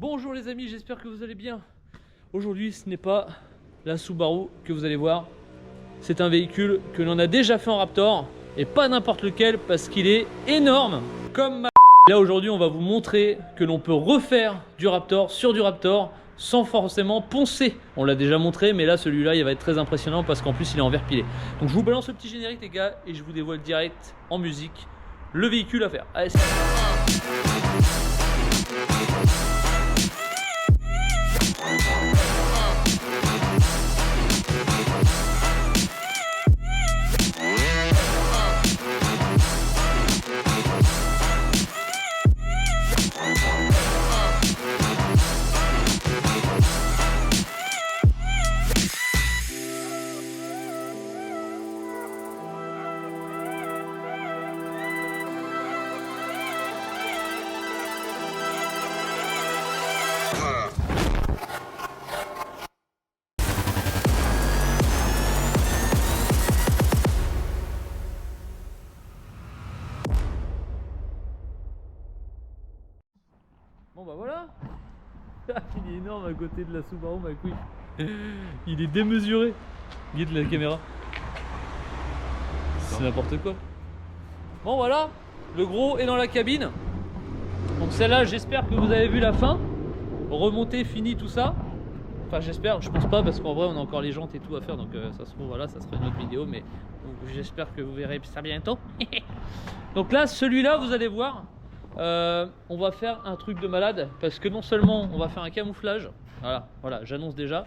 Bonjour les amis, j'espère que vous allez bien. Aujourd'hui ce n'est pas la Subaru que vous allez voir. C'est un véhicule que l'on a déjà fait en Raptor. Et pas n'importe lequel parce qu'il est énorme. Comme ma... Là aujourd'hui on va vous montrer que l'on peut refaire du Raptor sur du Raptor sans forcément poncer. On l'a déjà montré mais là celui-là il va être très impressionnant parce qu'en plus il est en verre pilé. Donc je vous balance le petit générique les gars et je vous dévoile direct en musique le véhicule à faire. Allez, c'est parti. Bon bah voilà. Il est énorme à côté de la Subaru ma couille. Il est démesuré. Guide la caméra. C'est n'importe quoi. Bon voilà, le gros est dans la cabine. Donc celle-là j'espère que vous avez vu la fin. Remontée, fini tout ça. Enfin j'espère, je pense pas parce qu'en vrai on a encore les jantes et tout à faire. Donc ça se trouve voilà, ça sera une autre vidéo. Mais j'espère que vous verrez ça bientôt. Donc là celui-là vous allez voir. On va faire un truc de malade parce que non seulement on va faire un camouflage, voilà, j'annonce déjà.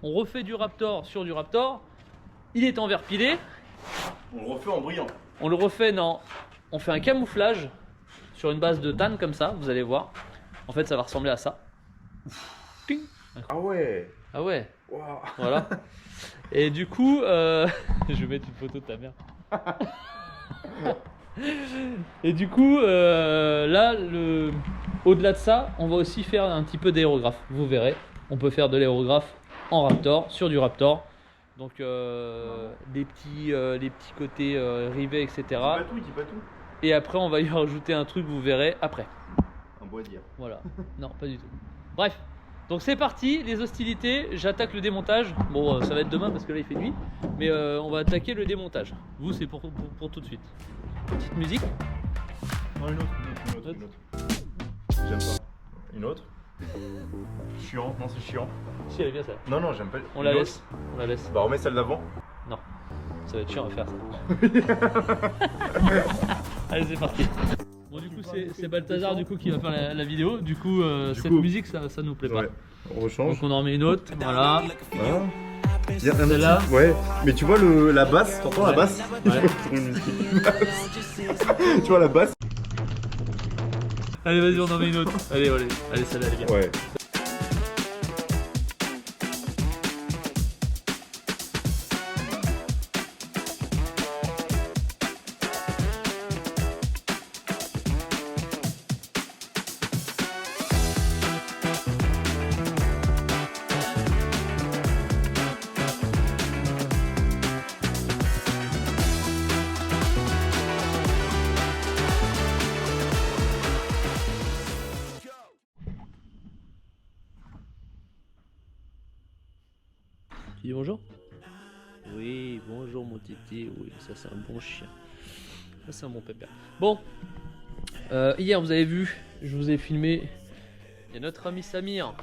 On refait du Raptor sur du Raptor. Il est en verre pilé. On le refait en brillant. On le refait, non. On fait un camouflage sur une base de tanne comme ça, vous allez voir. En fait, ça va ressembler à ça. Ting. Ah ouais. Ah ouais. Wow. Voilà. Et du coup, je vais mettre une photo de ta mère. Et du coup, là, au-delà de ça, on va aussi faire un petit peu d'aérographe. Vous verrez, on peut faire de l'aérographe en Raptor, sur du Raptor. Donc, les petits côtés rivets, etc. Dis pas tout, dis pas tout. Et après, on va y rajouter un truc, vous verrez après. Un bois à dire. Voilà. Non, pas du tout. Bref. Donc c'est parti, les hostilités, j'attaque le démontage. Bon, ça va être demain parce que là il fait nuit. Mais on va attaquer le démontage. Vous, c'est pour tout de suite. Petite musique. Non, une autre. J'aime pas. Une autre. Chiant, non c'est chiant. Si, elle est bien ça. Non, j'aime pas. On la laisse. On la laisse. Bah remets celle d'avant. Non. Ça va être chiant à faire ça. Allez, c'est parti. Bon, du coup, c'est Balthazar du coup qui va faire la vidéo. Du coup, cette musique, ça nous plaît pas. Ouais. On rechange. Donc on en remet une autre. Voilà. Il y a un Celle-là. petit- Ouais, mais tu vois la basse, t'entends la basse? Ouais. Tu vois la basse? Allez, vas-y, on en met une autre. Allez, celle-là, elle est bien. Ouais. Tu dis bonjour? Oui, bonjour mon titi. Oui, ça c'est un bon chien. Ça c'est un bon pépère. Bon, hier vous avez vu, je vous ai filmé. Il y a notre ami Samir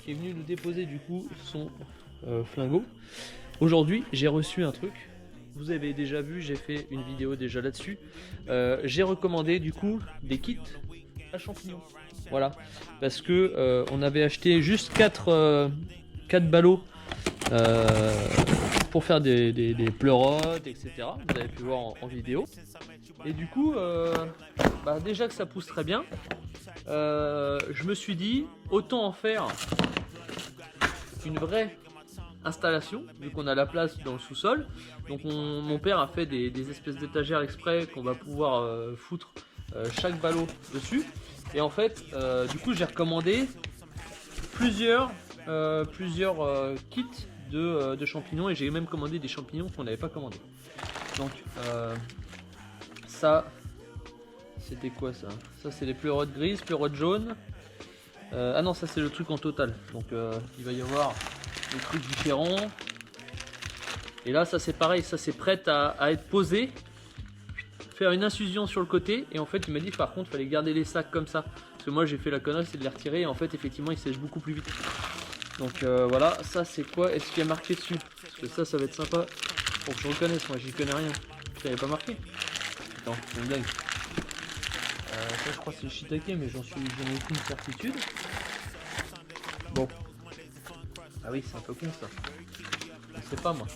qui est venu nous déposer du coup son flingot. Aujourd'hui, j'ai reçu un truc. Vous avez déjà vu, j'ai fait une vidéo déjà là-dessus. J'ai recommandé du coup des kits à champignons. Voilà, parce que on avait acheté juste 4 ballots. Pour faire des pleurotes, etc. Vous avez pu voir en vidéo. Et du coup, déjà que ça pousse très bien, je me suis dit, autant en faire une vraie installation, vu qu'on a la place dans le sous-sol. Donc mon père a fait des espèces d'étagères exprès qu'on va pouvoir foutre chaque ballot dessus. Et en fait, du coup, j'ai recommandé plusieurs kits de champignons, et j'ai même commandé des champignons qu'on n'avait pas commandé. Donc ça, c'était quoi ça? Ça c'est les pleurotes grises, pleurotes jaunes, Ah non, ça c'est le truc en total. Donc il va y avoir des trucs différents. Et là, ça c'est pareil, ça c'est prêt à être posé. Faire une infusion sur le côté. Et en fait, il m'a dit par contre, il fallait garder les sacs comme ça. Parce que moi j'ai fait la connerie, c'est de les retirer. Et en fait, effectivement, ils sèchent beaucoup plus vite. Donc voilà, ça c'est quoi? Est-ce qu'il y a marqué dessus? Parce que ça va être sympa pour que je reconnaisse. Moi j'y connais rien. Ça n'avait pas marqué? Attends, c'est une blague. Ça je crois que c'est le shiitake, mais j'en ai aucune certitude. Bon. Ah oui, c'est un peu con ça. Je sais pas moi.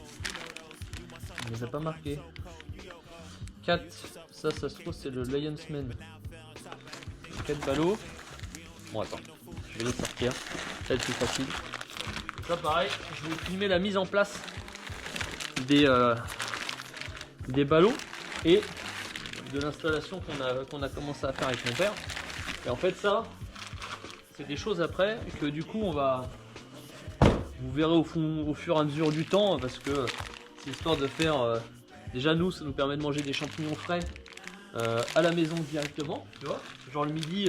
Il ne les a pas marqués. 4. Ça se trouve c'est le Lion's Man. 4 ballots. Bon attends, je vais les sortir. Ça va être plus facile. Ça pareil, je vais filmer la mise en place des ballots et de l'installation qu'on a commencé à faire avec mon père. Et en fait ça, c'est des choses après que du coup vous verrez au fur et à mesure du temps, parce que c'est histoire de faire, déjà nous ça nous permet de manger des champignons frais à la maison directement, tu vois, genre le midi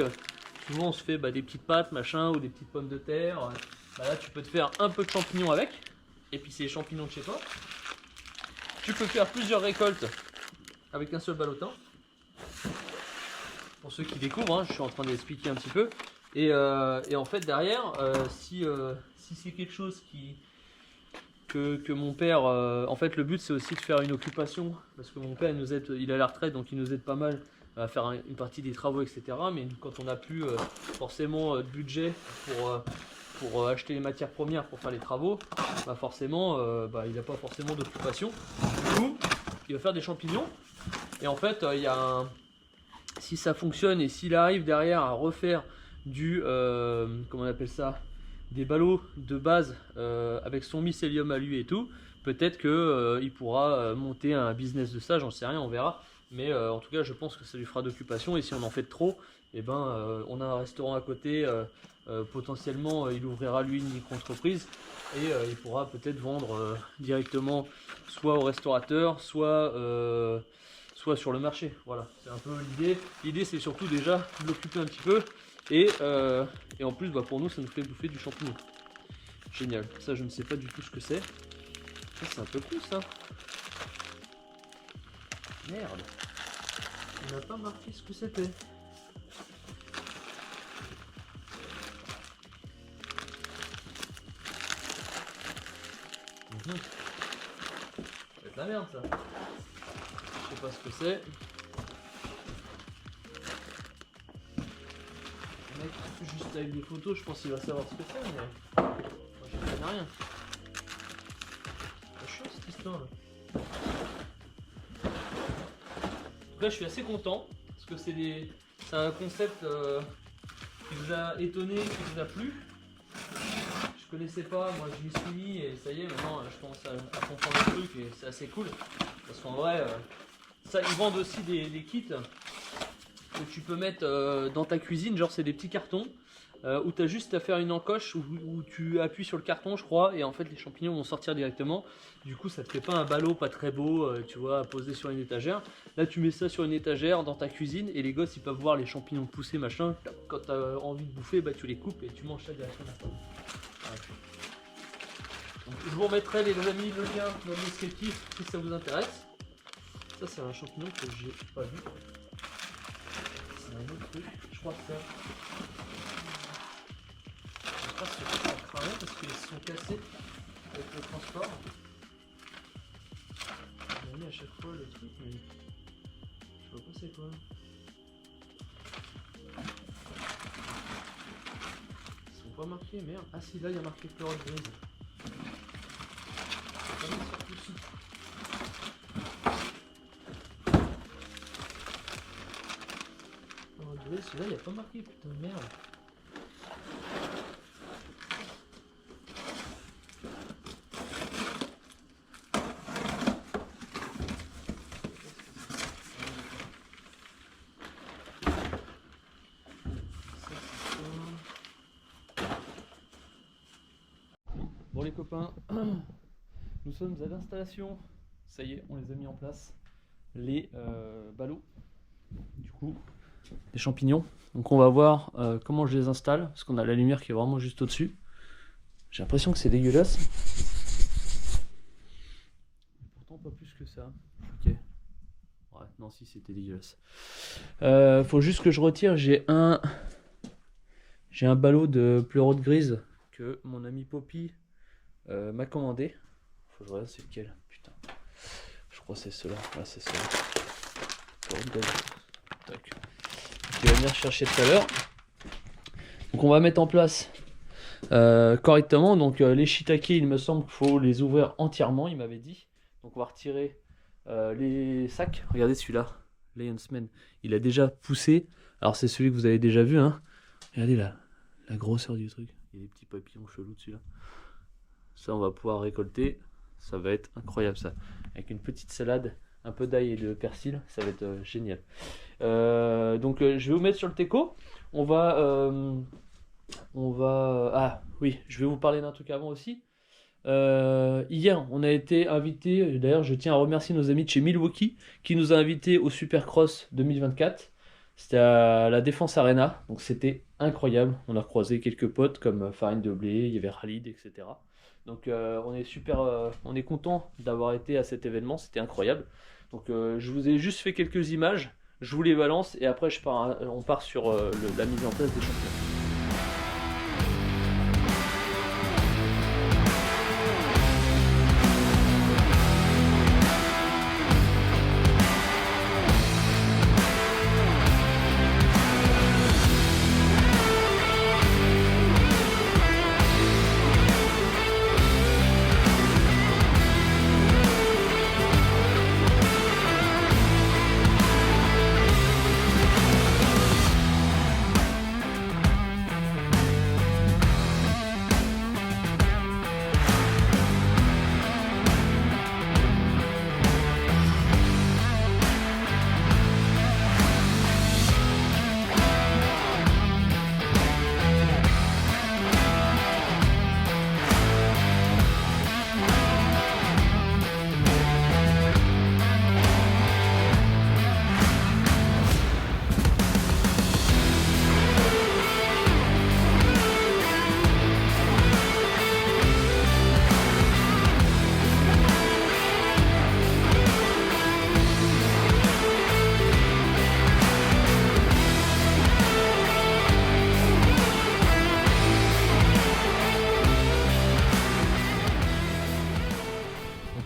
souvent on se fait des petites pâtes machin ou des petites pommes de terre, là tu peux te faire un peu de champignons avec, et puis c'est les champignons de chez toi. Tu peux faire plusieurs récoltes avec un seul ballotin. Pour ceux qui découvrent, hein, je suis en train d'expliquer un petit peu. Et en fait derrière, si c'est quelque chose que mon père, en fait le but c'est aussi de faire une occupation, parce que mon père il nous aide, il est à la retraite donc il nous aide pas mal à faire une partie des travaux etc. Mais quand on n'a plus forcément de budget pour acheter les matières premières pour faire les travaux, forcément il n'a pas forcément d'occupation. Du coup il va faire des champignons et en fait il y a si ça fonctionne et s'il arrive derrière à refaire comment on appelle ça, des ballots de base avec son mycélium à lui et tout, peut-être que il pourra monter un business de ça, j'en sais rien, on verra. Mais en tout cas je pense que ça lui fera d'occupation, et si on en fait trop, et on a un restaurant à côté, potentiellement il ouvrira lui une micro-entreprise et il pourra peut-être vendre directement soit au restaurateur, soit sur le marché. Voilà, c'est un peu l'idée. L'idée c'est surtout déjà de l'occuper un petit peu et en plus pour nous ça nous fait bouffer du champignon. Génial, ça je ne sais pas du tout ce que c'est. Ça c'est un peu cool ça. Merde, il n'a pas marqué ce que c'était. C'est de la merde ça. Je sais pas ce que c'est. Le mec, juste avec des photos, je pense qu'il va savoir ce que c'est, mais moi je connais rien. C'est chaud cette histoire là. En tout cas, je suis assez content parce que c'est un concept qui vous a étonné, qui vous a plu. Je connaissais pas, moi je m'y suis mis et ça y est, maintenant je commence à comprendre le truc et c'est assez cool. Parce qu'en vrai, ça, ils vendent aussi des kits que tu peux mettre dans ta cuisine, genre c'est des petits cartons où tu as juste à faire une encoche où tu appuies sur le carton je crois, et en fait les champignons vont sortir directement. Du coup ça te fait pas un ballot pas très beau, tu vois, à poser sur une étagère. Là tu mets ça sur une étagère dans ta cuisine et les gosses ils peuvent voir les champignons pousser machin. Quand tu as envie de bouffer, tu les coupes et tu manges ça directement. Donc, je vous remettrai les amis le lien dans le descriptif si ça vous intéresse. Ça c'est un champignon que j'ai pas vu. C'est un autre truc, je crois que c'est je pense que ça craint parce qu'ils sont cassés avec le transport. On a mis à chaque fois le truc, mais je vois pas c'est quoi. Ils sont pas marqués, merde. Ah si, là il y a marqué pleurote grise. Celui-là il n'y a pas marqué, putain de merde. Bon les copains, nous sommes à l'installation. Ça y est, on les a mis en place. Les ballots. Du coup, des champignons. Donc on va voir comment je les installe, parce qu'on a la lumière qui est vraiment juste au-dessus. J'ai l'impression que c'est dégueulasse. Pourtant pas plus que ça. Ok. Ouais, non si c'était dégueulasse. Faut juste que je retire, j'ai un ballot de pleurote grise que mon ami Poppy m'a commandé. Faut que je regarde c'est lequel. Putain. Je crois que c'est cela. Ouais, c'est cela. Tac. Qui va venir chercher tout à l'heure. Donc on va mettre en place correctement. Donc les shiitake, il me semble qu'il faut les ouvrir entièrement, il m'avait dit. Donc on va retirer les sacs. Regardez celui-là, Lionsman. Il a déjà poussé. Alors c'est celui que vous avez déjà vu, hein. Regardez la grosseur du truc. Il y a des petits papillons chelous dessus là. Ça on va pouvoir récolter. Ça va être incroyable ça. Avec une petite salade, un peu d'ail et de persil, ça va être génial. Donc je vais vous mettre sur le teco. On va ah oui, je vais vous parler d'un truc avant aussi. Hier, on a été invité. D'ailleurs, je tiens à remercier nos amis de chez Milwaukee qui nous a invités au Supercross 2024. C'était à la Défense Arena, donc c'était incroyable. On a croisé quelques potes comme Farine de Blé, il y avait Khalid, etc. Donc on est on est content d'avoir été à cet événement, c'était incroyable. Donc je vous ai juste fait quelques images, je vous les balance et après on part sur la mise en place des champions.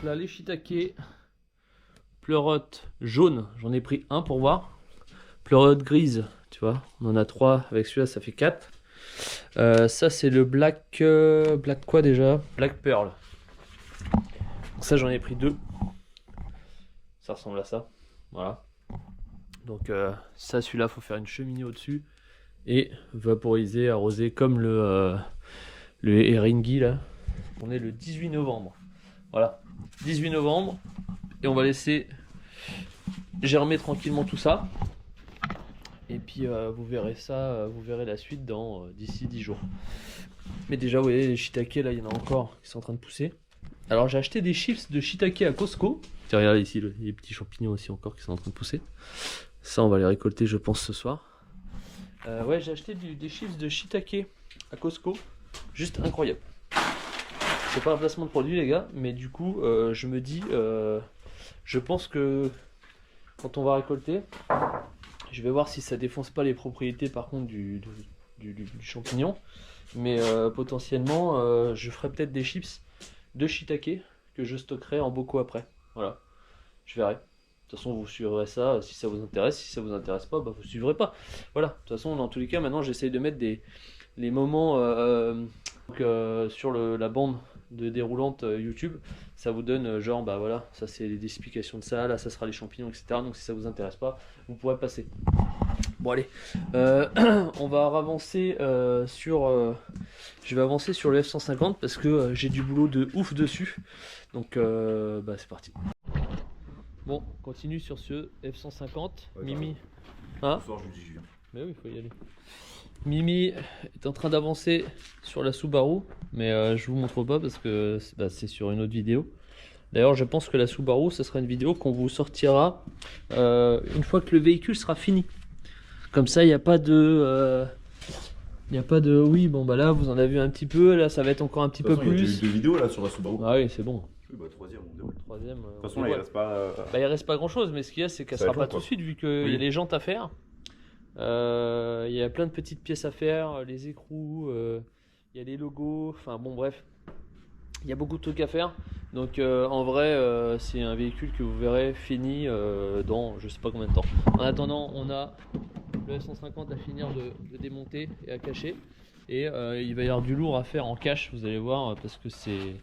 Là, les shiitake, pleurote jaune, j'en ai pris un pour voir. Pleurote grise, tu vois, on en a 3, avec celui-là ça fait 4. Ça c'est le black quoi déjà? Black pearl. Donc ça j'en ai pris 2. Ça ressemble à ça, voilà. Donc ça, celui-là, faut faire une cheminée au-dessus et vaporiser, arroser comme le Eringi là. On est le 18 novembre. Voilà, 18 novembre et on va laisser germer tranquillement tout ça. Et puis vous verrez ça, vous verrez la suite d'ici 10 jours. Mais déjà, vous voyez, les shiitake là, il y en a encore qui sont en train de pousser. Alors j'ai acheté des chips de shiitake à Costco. Tiens, regardez ici, les petits champignons aussi encore qui sont en train de pousser. Ça, on va les récolter, je pense, ce soir. Ouais, j'ai acheté des chips de shiitake à Costco. Juste incroyable. C'est pas un placement de produit, les gars, mais du coup, je me dis, je pense que quand on va récolter, je vais voir si ça défonce pas les propriétés par contre du champignon. Mais potentiellement, je ferai peut-être des chips de shiitake que je stockerai en bocaux après. Voilà, je verrai. De toute façon, vous suivrez ça si ça vous intéresse. Si ça vous intéresse pas, bah, vous suivrez pas. Voilà, de toute façon, dans tous les cas, maintenant, j'essaye de mettre les moments sur la bande de déroulante YouTube. Ça vous donne genre, bah voilà, ça c'est les explications de ça, là ça sera les champignons, etc. Donc si ça vous intéresse pas, vous pourrez passer. Bon allez, on va avancer je vais avancer sur le F-150 parce que j'ai du boulot de ouf dessus. Donc bah c'est parti. Bon, on continue sur ce F-150. Ouais, Mimi. Hein? Ce soir, je dis, mais oui, il faut y aller. Mimi est en train d'avancer sur la Subaru, mais je vous montre pas parce que c'est sur une autre vidéo. D'ailleurs, je pense que la Subaru, ce sera une vidéo qu'on vous sortira une fois que le véhicule sera fini. Comme ça, il n'y a pas de... Il n'y a pas de... Oui, bon bah là, vous en avez vu un petit peu. Là, ça va être encore un petit peu Il y a plus. deux vidéos là sur la Subaru. Ah oui, c'est bon. Oui, bah troisième, on déroule. Troisième. De toute façon, là, il reste pas. Bah, il reste pas grand chose, mais ce qu'il y a, c'est qu'elle Ça sera va pas être tout long, de suite, vu qu'il Oui. y a les jantes à faire. Il y a plein de petites pièces à faire, les écrous, il y a les logos, enfin bon, bref. Il y a beaucoup de trucs à faire. Donc, en vrai, c'est un véhicule que vous verrez fini dans je sais pas combien de temps. En attendant, on a le F-150 à finir de démonter et à cacher. Et il va y avoir du lourd à faire en cache, vous allez voir, parce que c'est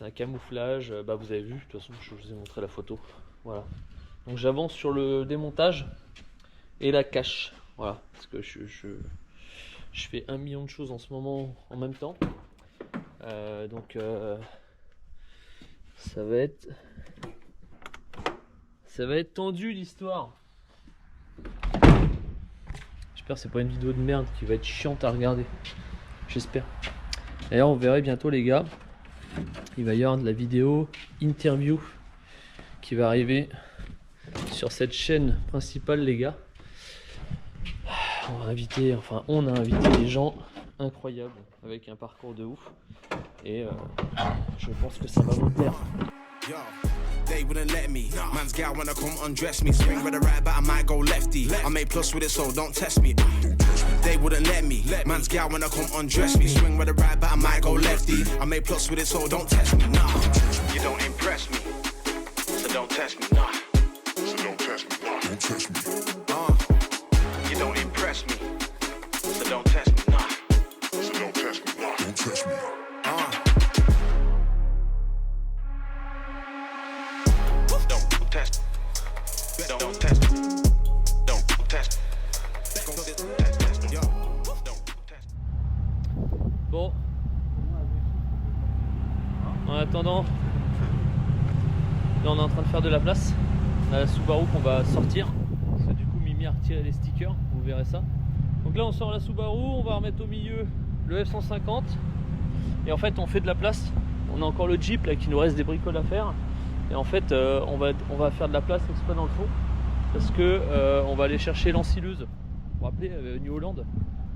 un camouflage. Bah, vous avez vu, de toute façon, je vous ai montré la photo. Voilà. Donc j'avance sur le démontage et la cache. Voilà, parce que je fais 1 million de choses en ce moment en même temps. Donc ça va être tendu l'histoire. J'espère que c'est pas une vidéo de merde qui va être chiante à regarder. J'espère. D'ailleurs, on verrait bientôt, les gars. Il va y avoir de la vidéo interview qui va arriver sur cette chaîne principale, les gars. On a invité des gens incroyables avec un parcours de ouf. Et je pense que ça va vous plaire. They wouldn't let me. Man's gal wanna come undress me. Swing with a right, but I might go lefty. I made plus with it, so don't test me. They wouldn't let me. Man's gal wanna come undress me. Swing with a right, but I might go lefty. I made plus with it, so don't test me. Nah, you don't impress me, so don't test me. Nah, so don't test me. Nah, don't test me. You don't impress me, so don't test me. Nah, so don't test me. Nah, don't test me. Don't test. Don't test. Bon. En attendant, là on est en train de faire de la place. On a la Subaru qu'on va sortir. Parce que du coup Mimi a retiré les stickers, vous verrez ça. Donc là on sort la Subaru, on va remettre au milieu le F-150. Et en fait on fait de la place. On a encore le Jeep là qui nous reste des bricoles à faire. Et en fait on va faire de la place exprès dans le fond. Parce que on va aller chercher l'ensileuse. Vous vous rappelez, New Holland.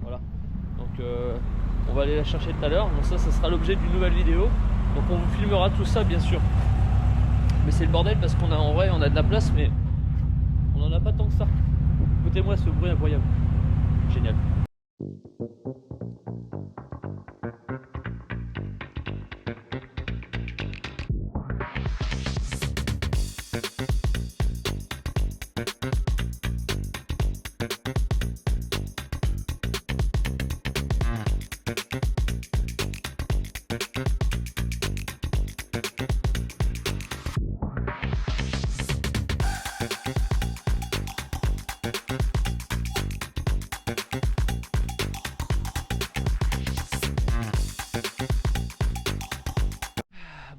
Voilà. Donc on va aller la chercher tout à l'heure. Donc ça sera l'objet d'une nouvelle vidéo. Donc on vous filmera tout ça bien sûr. Mais c'est le bordel parce qu'on a en vrai on a de la place mais on n'en a pas tant que ça. Écoutez-moi ce bruit incroyable. Génial.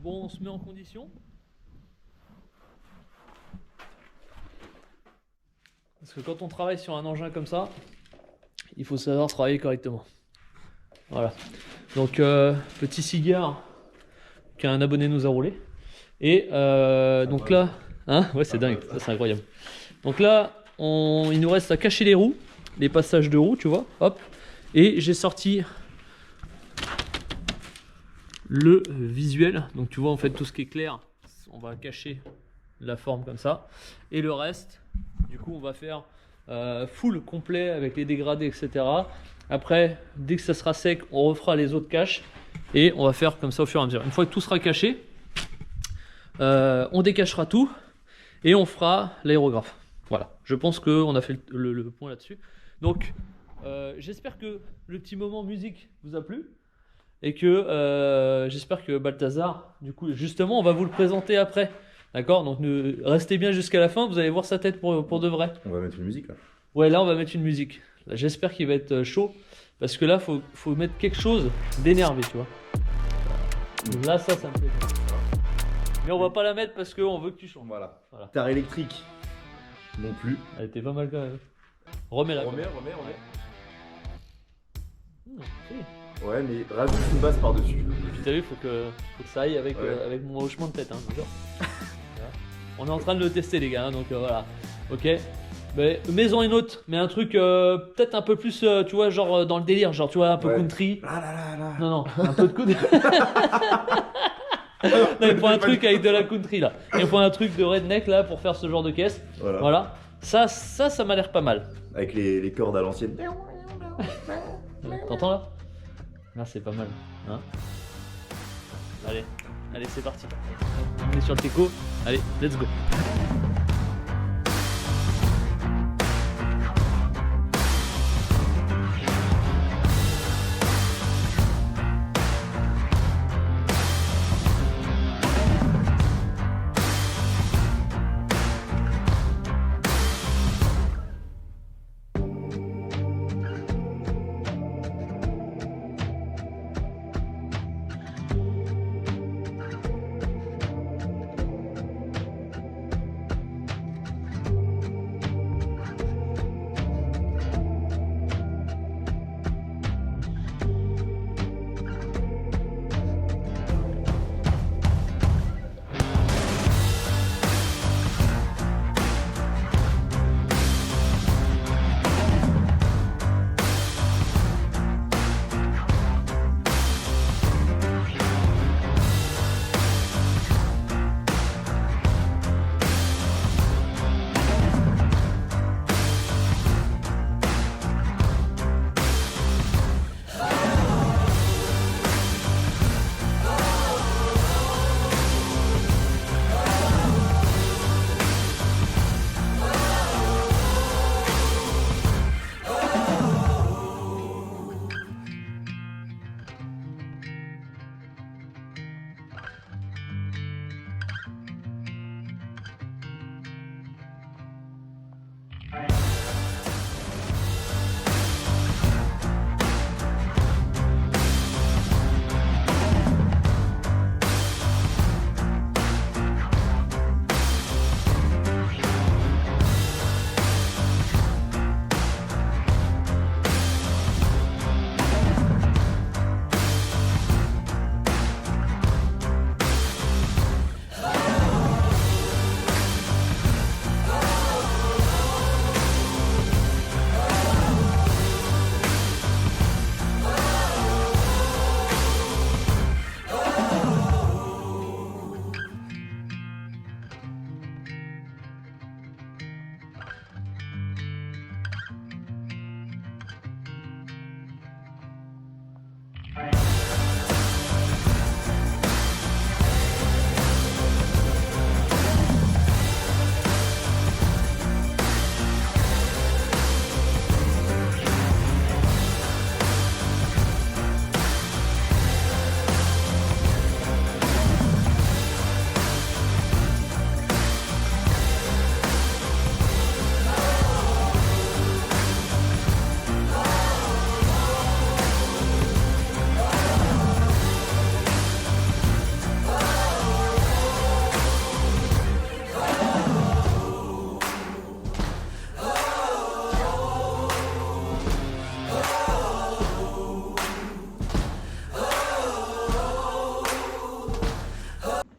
Bon, on se met en condition. Parce que quand on travaille sur un engin comme ça, il faut savoir travailler correctement. Voilà. Donc, petit cigare qu'un abonné nous a roulé. Et donc là, hein, ouais, c'est dingue, ça c'est incroyable. Donc là, il nous reste à cacher les roues, les passages de roues, tu vois, hop. Et j'ai sorti le visuel, donc tu vois en fait tout ce qui est clair, on va cacher la forme comme ça. Et le reste, du coup, on va faire full complet avec les dégradés, etc. Après, dès que ça sera sec, on refera les autres caches et on va faire comme ça au fur et à mesure. Une fois que tout sera caché, on décachera tout et on fera l'aérographe. Voilà, je pense qu'on a fait le point là-dessus. Donc, j'espère que le petit moment musique vous a plu et que j'espère que Balthazar, du coup, justement, on va vous le présenter après. D'accord? Donc, restez bien jusqu'à la fin, vous allez voir sa tête pour de vrai. On va mettre une musique là. Ouais, là, on va mettre une musique. J'espère qu'il va être chaud parce que là, faut mettre quelque chose d'énervé, tu vois. Là, ça me plaît. Mais on va pas la mettre parce qu'on veut que tu chantes. Voilà. Voilà. Terre électrique. Non plus. Elle était pas mal quand même. Remets-la. Remets. Si. Ouais, mais rajoute une basse par-dessus. Et puis t'as vu, faut que ça aille avec, Ouais. avec mon hochement de tête. Hein, d'accord. Voilà. On est en train de le tester, les gars, hein, donc voilà. Ok. Maison et Note, mais un truc peut-être un peu plus, tu vois, genre dans le délire, genre tu vois, un peu Ouais. country. Là. Non, non, un peu de country. Non, il faut un truc avec de la country là. Il faut un truc de redneck là pour faire ce genre de caisse. Voilà. Voilà. Ça m'a l'air pas mal. Avec les cordes à l'ancienne. T'entends là? Là, c'est pas mal. Hein, allez, c'est parti. On est sur le teco. Allez, let's go.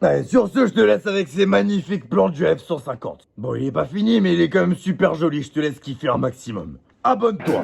Allez, sur ce, je te laisse avec ces magnifiques plans du F-150. Bon, il est pas fini, mais il est quand même super joli, je te laisse kiffer un maximum. Abonne-toi.